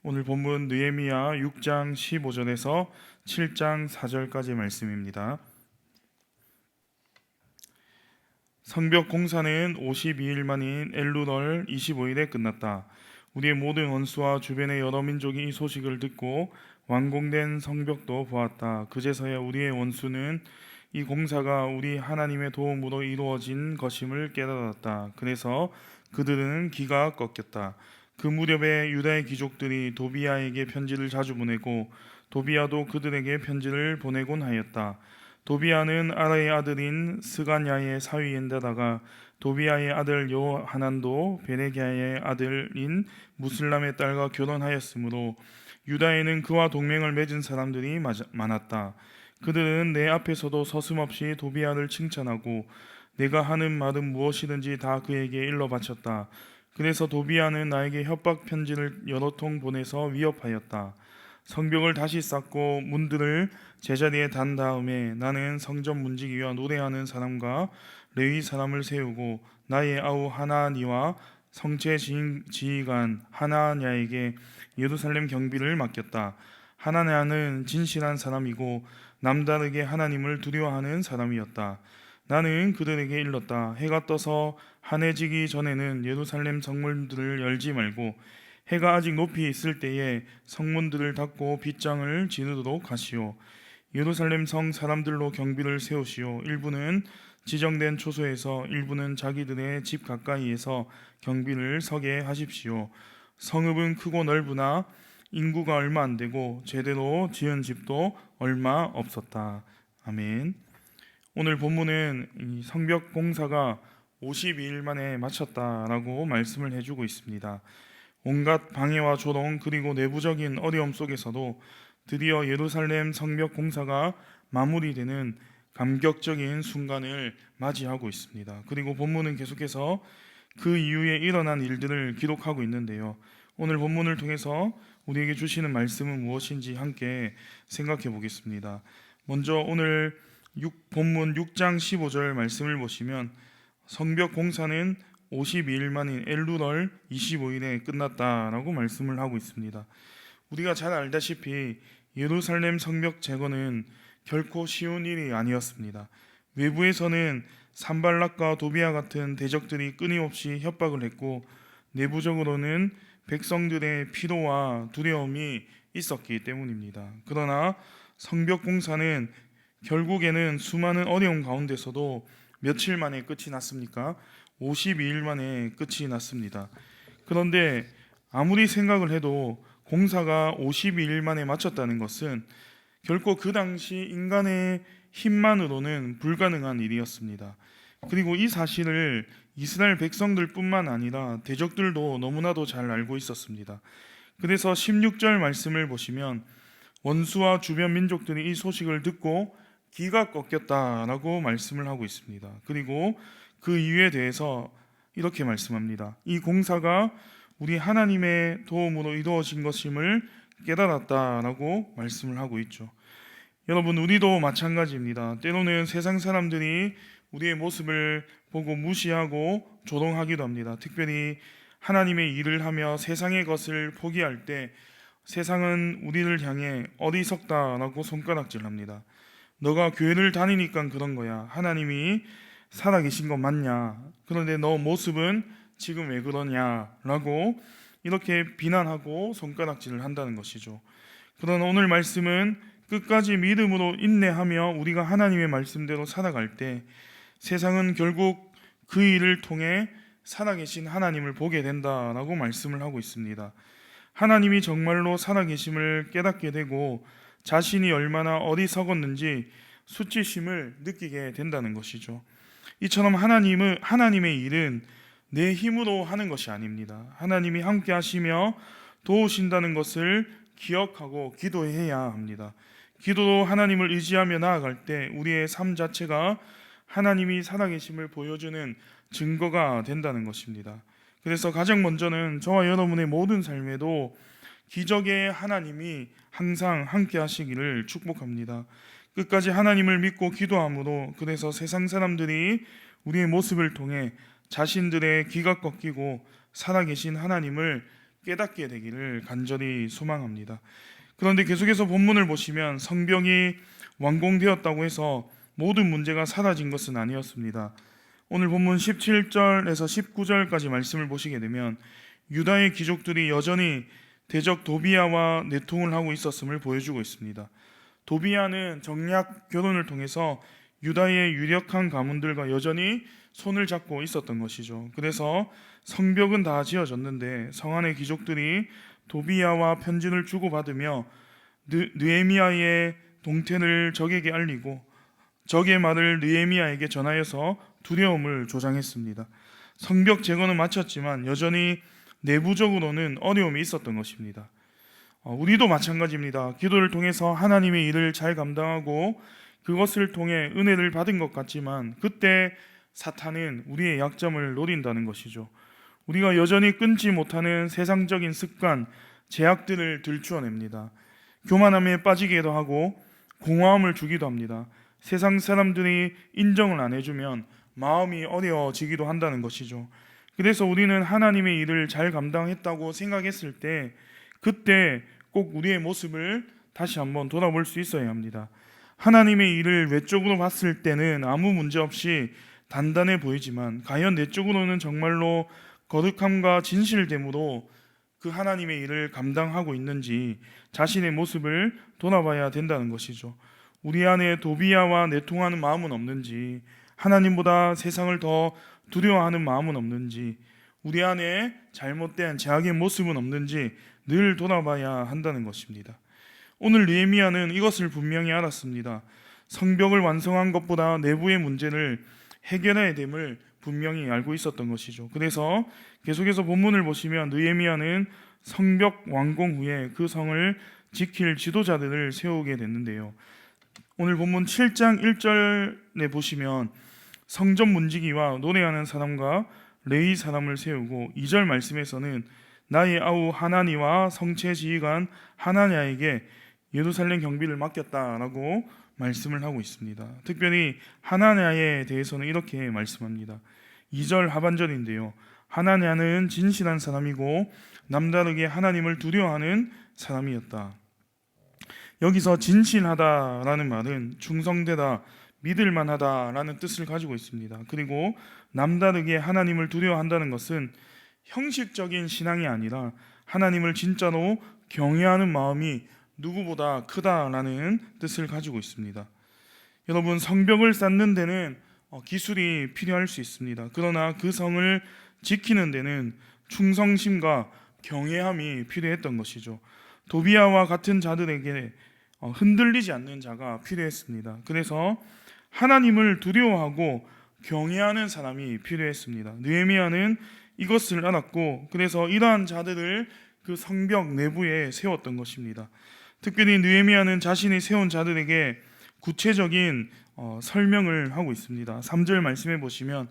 오늘 본문 느헤미야 6장 15절에서 7장 4절까지 말씀입니다. 성벽 공사는 52일 만인 엘루널 25일에 끝났다. 우리의 모든 원수와 주변의 여러 민족이 이 소식을 듣고 완공된 성벽도 보았다. 그제서야 우리의 원수는 이 공사가 우리 하나님의 도움으로 이루어진 것임을 깨달았다. 그래서 그들은 기가 꺾였다. 그 무렵에 유다의 귀족들이 도비아에게 편지를 자주 보내고 도비아도 그들에게 편지를 보내곤 하였다. 도비아는 아라의 아들인 스가냐의 사위인데다가 도비아의 아들 요하난도 베레기야의 아들인 무슬람의 딸과 결혼하였으므로 유다에는 그와 동맹을 맺은 사람들이 많았다. 그들은 내 앞에서도 서슴없이 도비아를 칭찬하고 내가 하는 말은 무엇이든지 다 그에게 일러 바쳤다. 그래서 도비아는 나에게 협박 편지를 여러 통 보내서 위협하였다. 성벽을 다시 쌓고 문들을 제자리에 단 다음에 나는 성전 문지기 위하 노래하는 사람과 레위 사람을 세우고 나의 아우 하나니와 성체 지휘관 하나냐에게 예루살렘 경비를 맡겼다. 하나냐는 진실한 사람이고 남다르게 하나님을 두려워하는 사람이었다. 나는 그들에게 일렀다. 해가 떠서 환해지기 전에는 예루살렘 성문들을 열지 말고 해가 아직 높이 있을 때에 성문들을 닫고 빗장을 지르도록 하시오. 예루살렘 성 사람들로 경비를 세우시오. 일부는 지정된 초소에서 일부는 자기들의 집 가까이에서 경비를 서게 하십시오. 성읍은 크고 넓으나 인구가 얼마 안 되고 제대로 지은 집도 얼마 없었다. 아멘. 오늘 본문은 이 성벽 공사가 52일 만에 마쳤다라고 말씀을 해주고 있습니다. 온갖 방해와 조롱 그리고 내부적인 어려움 속에서도 드디어 예루살렘 성벽 공사가 마무리되는 감격적인 순간을 맞이하고 있습니다. 그리고 본문은 계속해서 그 이후에 일어난 일들을 기록하고 있는데요. 오늘 본문을 통해서 우리에게 주시는 말씀은 무엇인지 함께 생각해 보겠습니다. 먼저 오늘 본문 6장 15절 말씀을 보시면 성벽 공사는 52일 만인 엘루널 25일에 끝났다라고 말씀을 하고 있습니다. 우리가 잘 알다시피 예루살렘 성벽 재건은 결코 쉬운 일이 아니었습니다. 외부에서는 산발락과 도비아 같은 대적들이 끊임없이 협박을 했고 내부적으로는 백성들의 피로와 두려움이 있었기 때문입니다. 그러나 성벽 공사는 결국에는 수많은 어려움 가운데서도 며칠 만에 끝이 났습니까? 52일 만에 끝이 났습니다. 그런데 아무리 생각을 해도 공사가 52일 만에 마쳤다는 것은 결코 그 당시 인간의 힘만으로는 불가능한 일이었습니다. 그리고 이 사실을 이스라엘 백성들뿐만 아니라 대적들도 너무나도 잘 알고 있었습니다. 그래서 16절 말씀을 보시면 원수와 주변 민족들이 이 소식을 듣고 기가 꺾였다라고 말씀을 하고 있습니다. 그리고 그 이유에 대해서 이렇게 말씀합니다. 이 공사가 우리 하나님의 도움으로 이루어진 것임을 깨달았다라고 말씀을 하고 있죠. 여러분, 우리도 마찬가지입니다. 때로는 세상 사람들이 우리의 모습을 보고 무시하고 조롱하기도 합니다. 특별히 하나님의 일을 하며 세상의 것을 포기할 때 세상은 우리를 향해 어리석다라고 손가락질합니다. 너가 교회를 다니니까 그런 거야. 하나님이 살아계신 거 맞냐? 그런데 너 모습은 지금 왜 그러냐? 라고 이렇게 비난하고 손가락질을 한다는 것이죠. 그러나 오늘 말씀은 끝까지 믿음으로 인내하며 우리가 하나님의 말씀대로 살아갈 때 세상은 결국 그 일을 통해 살아계신 하나님을 보게 된다라고 말씀을 하고 있습니다. 하나님이 정말로 살아계심을 깨닫게 되고 자신이 얼마나 어리석었는지 수치심을 느끼게 된다는 것이죠. 이처럼 하나님의 일은 내 힘으로 하는 것이 아닙니다. 하나님이 함께 하시며 도우신다는 것을 기억하고 기도해야 합니다. 기도로 하나님을 의지하며 나아갈 때 우리의 삶 자체가 하나님이 살아계심을 보여주는 증거가 된다는 것입니다. 그래서 가장 먼저는 저와 여러분의 모든 삶에도 기적의 하나님이 항상 함께 하시기를 축복합니다. 끝까지 하나님을 믿고 기도함으로 그래서 세상 사람들이 우리의 모습을 통해 자신들의 귀가 꺾이고 살아계신 하나님을 깨닫게 되기를 간절히 소망합니다. 그런데 계속해서 본문을 보시면 성벽이 완공되었다고 해서 모든 문제가 사라진 것은 아니었습니다. 오늘 본문 17절에서 19절까지 말씀을 보시게 되면 유다의 귀족들이 여전히 대적 도비야와 내통을 하고 있었음을 보여주고 있습니다. 도비야는 정략 결혼을 통해서 유다의 유력한 가문들과 여전히 손을 잡고 있었던 것이죠. 그래서 성벽은 다 지어졌는데 성 안의 귀족들이 도비야와 편지를 주고받으며 느헤미야의 동태를 적에게 알리고 적의 말을 느헤미야에게 전하여서 두려움을 조장했습니다. 성벽 제거는 마쳤지만 여전히 내부적으로는 어려움이 있었던 것입니다. 우리도 마찬가지입니다. 기도를 통해서 하나님의 일을 잘 감당하고 그것을 통해 은혜를 받은 것 같지만 그때 사탄은 우리의 약점을 노린다는 것이죠. 우리가 여전히 끊지 못하는 세상적인 습관, 제약들을 들추어냅니다. 교만함에 빠지기도 하고 공허함을 주기도 합니다. 세상 사람들이 인정을 안 해주면 마음이 어려워지기도 한다는 것이죠. 그래서 우리는 하나님의 일을 잘 감당했다고 생각했을 때 그때 꼭 우리의 모습을 다시 한번 돌아볼 수 있어야 합니다. 하나님의 일을 외적으로 봤을 때는 아무 문제 없이 단단해 보이지만 과연 내적으로는 정말로 거룩함과 진실됨으로 그 하나님의 일을 감당하고 있는지 자신의 모습을 돌아봐야 된다는 것이죠. 우리 안에 도비야와 내통하는 마음은 없는지, 하나님보다 세상을 더 두려워하는 마음은 없는지, 우리 안에 잘못된 제약의 모습은 없는지 늘 돌아봐야 한다는 것입니다. 오늘 느헤미야는 이것을 분명히 알았습니다. 성벽을 완성한 것보다 내부의 문제를 해결해야 됨을 분명히 알고 있었던 것이죠. 그래서 계속해서 본문을 보시면 느헤미야는 성벽 완공 후에 그 성을 지킬 지도자들을 세우게 됐는데요. 오늘 본문 7장 1절에 보시면 성전 문지기와 노래하는 사람과 레위 사람을 세우고 2절 말씀에서는 나의 아우 하나니와 성체 지휘관 하나냐에게 예루살렘 경비를 맡겼다라고 말씀을 하고 있습니다. 특별히 하나냐에 대해서는 이렇게 말씀합니다. 2절 하반절인데요. 하나냐는 진실한 사람이고 남다르게 하나님을 두려워하는 사람이었다. 여기서 진실하다라는 말은 충성되다, 믿을만하다라는 뜻을 가지고 있습니다. 그리고 남다르게 하나님을 두려워한다는 것은 형식적인 신앙이 아니라 하나님을 진짜로 경외하는 마음이 누구보다 크다라는 뜻을 가지고 있습니다. 여러분, 성벽을 쌓는 데는 기술이 필요할 수 있습니다. 그러나 그 성을 지키는 데는 충성심과 경외함이 필요했던 것이죠. 도비야와 같은 자들에게 흔들리지 않는 자가 필요했습니다. 그래서 하나님을 두려워하고 경외하는 사람이 필요했습니다. 느헤미야는 이것을 알았고 그래서 이러한 자들을 그 성벽 내부에 세웠던 것입니다. 특별히 느헤미야는 자신이 세운 자들에게 구체적인 설명을 하고 있습니다. 3절 말씀해 보시면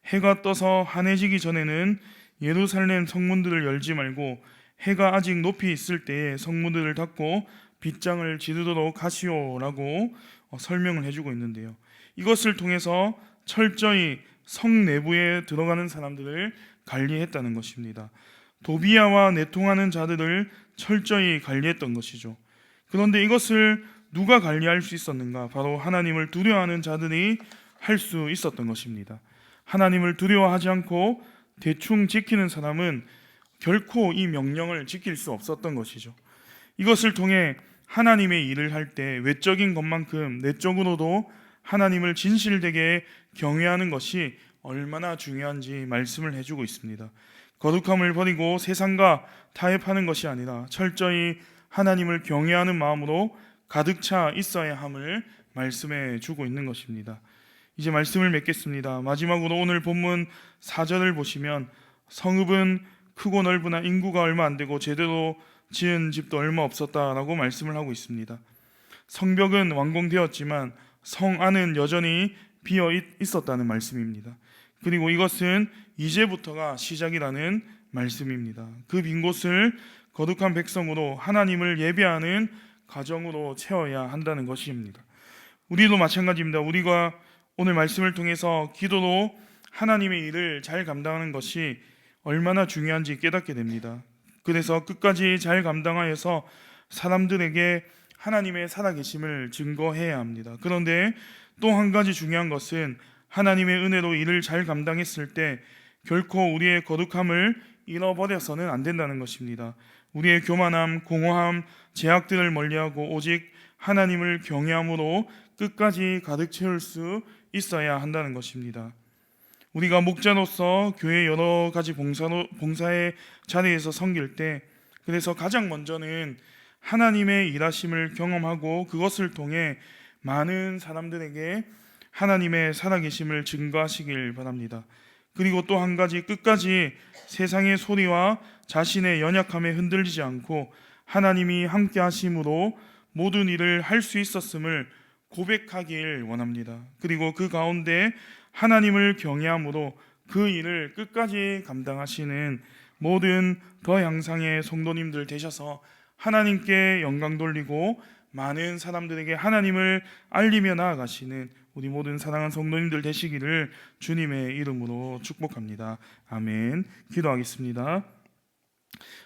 해가 떠서 환해지기 전에는 예루살렘 성문들을 열지 말고 해가 아직 높이 있을 때에 성문들을 닫고 빗장을 지르도록 하시오라고 설명을 해주고 있는데요. 이것을 통해서 철저히 성 내부에 들어가는 사람들을 관리했다는 것입니다. 도비야와 내통하는 자들을 철저히 관리했던 것이죠. 그런데 이것을 누가 관리할 수 있었는가? 바로 하나님을 두려워하는 자들이 할 수 있었던 것입니다. 하나님을 두려워하지 않고 대충 지키는 사람은 결코 이 명령을 지킬 수 없었던 것이죠. 이것을 통해 하나님의 일을 할 때 외적인 것만큼 내적으로도 하나님을 진실되게 경외하는 것이 얼마나 중요한지 말씀을 해주고 있습니다. 거룩함을 버리고 세상과 타협하는 것이 아니라 철저히 하나님을 경외하는 마음으로 가득 차 있어야 함을 말씀해 주고 있는 것입니다. 이제 말씀을 맺겠습니다. 마지막으로 오늘 본문 4절을 보시면 성읍은 크고 넓으나 인구가 얼마 안 되고 제대로 지은 집도 얼마 없었다라고 말씀을 하고 있습니다. 성벽은 완공되었지만 성 안은 여전히 비어 있었다는 말씀입니다. 그리고 이것은 이제부터가 시작이라는 말씀입니다. 그 빈 곳을 거룩한 백성으로 하나님을 예배하는 가정으로 채워야 한다는 것입니다. 우리도 마찬가지입니다. 우리가 오늘 말씀을 통해서 기도로 하나님의 일을 잘 감당하는 것이 얼마나 중요한지 깨닫게 됩니다. 그래서 끝까지 잘 감당하여서 사람들에게 하나님의 살아계심을 증거해야 합니다. 그런데 또 한 가지 중요한 것은 하나님의 은혜로 일을 잘 감당했을 때 결코 우리의 거룩함을 잃어버려서는 안 된다는 것입니다. 우리의 교만함, 공허함, 제약들을 멀리하고 오직 하나님을 경외함으로 끝까지 가득 채울 수 있어야 한다는 것입니다. 우리가 목자로서 교회 여러 가지 봉사의 자리에서 섬길 때, 그래서 가장 먼저는 하나님의 일하심을 경험하고 그것을 통해 많은 사람들에게 하나님의 살아계심을 증거하시길 바랍니다. 그리고 또 한 가지, 끝까지 세상의 소리와 자신의 연약함에 흔들리지 않고 하나님이 함께 하심으로 모든 일을 할 수 있었음을 고백하길 원합니다. 그리고 그 가운데 하나님을 경외함으로 그 일을 끝까지 감당하시는 모든 더 양상의 성도님들 되셔서 하나님께 영광 돌리고 많은 사람들에게 하나님을 알리며 나아가시는 우리 모든 사랑하는 성도님들 되시기를 주님의 이름으로 축복합니다. 아멘. 기도하겠습니다.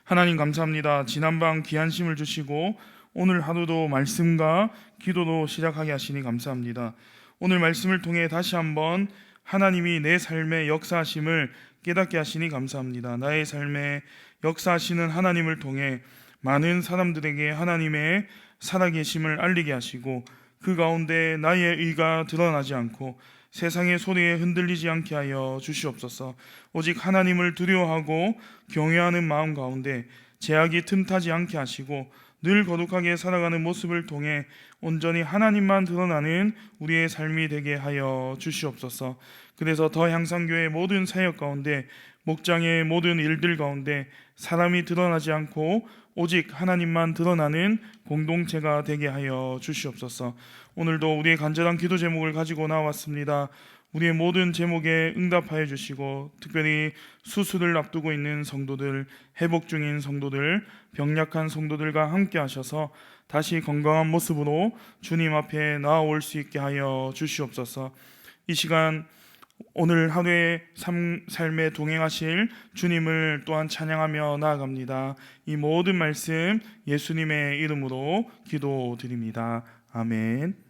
하나님 감사합니다. 지난밤 귀한 심을 주시고 오늘 하루도 말씀과 기도로 시작하게 하시니 감사합니다. 오늘 말씀을 통해 다시 한번 하나님이 내 삶의 역사하심을 깨닫게 하시니 감사합니다. 나의 삶에 역사하시는 하나님을 통해 많은 사람들에게 하나님의 살아계심을 알리게 하시고 그 가운데 나의 의가 드러나지 않고 세상의 소리에 흔들리지 않게 하여 주시옵소서. 오직 하나님을 두려워하고 경외하는 마음 가운데 제약이 틈타지 않게 하시고 늘 거룩하게 살아가는 모습을 통해 온전히 하나님만 드러나는 우리의 삶이 되게 하여 주시옵소서. 그래서 더 향상교회 모든 사역 가운데 목장의 모든 일들 가운데 사람이 드러나지 않고 오직 하나님만 드러나는 공동체가 되게 하여 주시옵소서. 오늘도 우리의 간절한 기도 제목을 가지고 나왔습니다. 우리의 모든 제목에 응답하여 주시고 특별히 수술을 앞두고 있는 성도들, 회복 중인 성도들, 병약한 성도들과 함께 하셔서 다시 건강한 모습으로 주님 앞에 나아올 수 있게 하여 주시옵소서. 이 시간 오늘 하루의 삶에 동행하실 주님을 또한 찬양하며 나아갑니다. 이 모든 말씀 예수님의 이름으로 기도드립니다. 아멘.